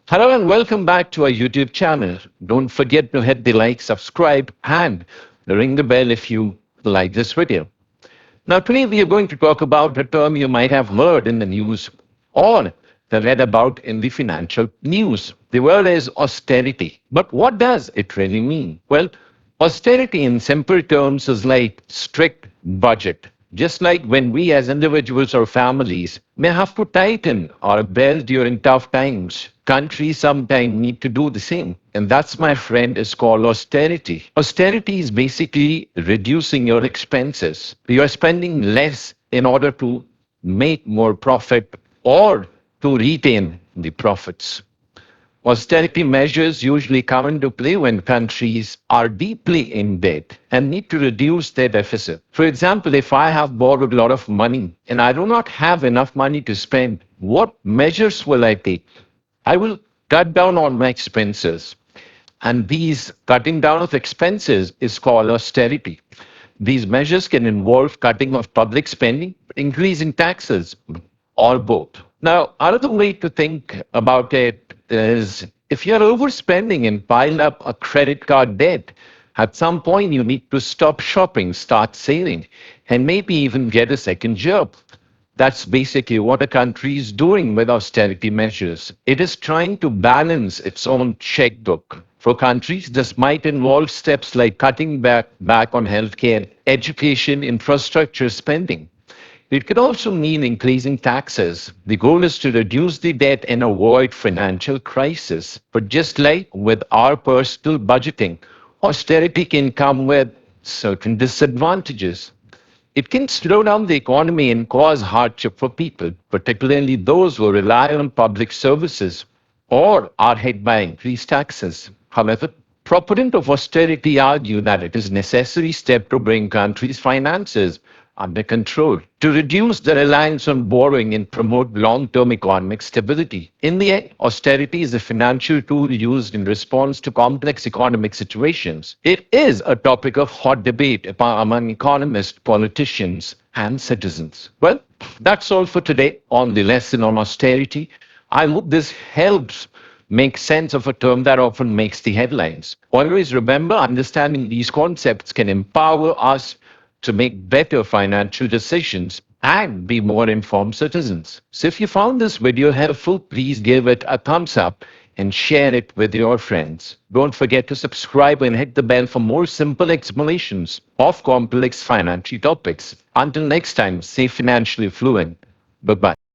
Hello and welcome back to our YouTube channel. Don't forget to hit the like, subscribe, and ring the bell if you like this video. Now, today we are going to talk about a term you might have heard in the news or read about in the financial news. The word is austerity. But what does it really mean? Well, austerity in simple terms is like strict budget. Just like when we as individuals or families may have to tighten our belt during tough times, countries sometimes need to do the same. And that's, my friend, is called austerity. Austerity is basically reducing your expenses. You're spending less in order to make more profit or to retain the profits. Austerity measures usually come into play when countries are deeply in debt and need to reduce their deficit. For example, if I have borrowed a lot of money and I do not have enough money to spend, what measures will I take? I will cut down on my expenses. And these cutting down of expenses is called austerity. These measures can involve cutting of public spending, increasing taxes, or both. Now, another way to think about it is if you're overspending and pile up a credit card debt, at some point you need to stop shopping, start saving, and maybe even get a second job. That's basically what a country is doing with austerity measures. It is trying to balance its own checkbook. For countries, this might involve steps like cutting back on healthcare, education, infrastructure spending. It could also mean increasing taxes. The goal is to reduce the debt and avoid financial crisis. But just like with our personal budgeting, austerity can come with certain disadvantages. It can slow down the economy and cause hardship for people, particularly those who rely on public services or are hit by increased taxes. However, proponents of austerity argue that it is a necessary step to bring countries' finances under control, to reduce the reliance on borrowing and promote long-term economic stability. In the end, austerity is a financial tool used in response to complex economic situations. It is a topic of hot debate among economists, politicians, and citizens. Well, that's all for today on the lesson on austerity. I hope this helps make sense of a term that often makes the headlines. Always remember, understanding these concepts can empower us to make better financial decisions and be more informed citizens. So if you found this video helpful, please give it a thumbs up and share it with your friends. Don't forget to subscribe and hit the bell for more simple explanations of complex financial topics. Until next time, stay financially fluent. Bye-bye.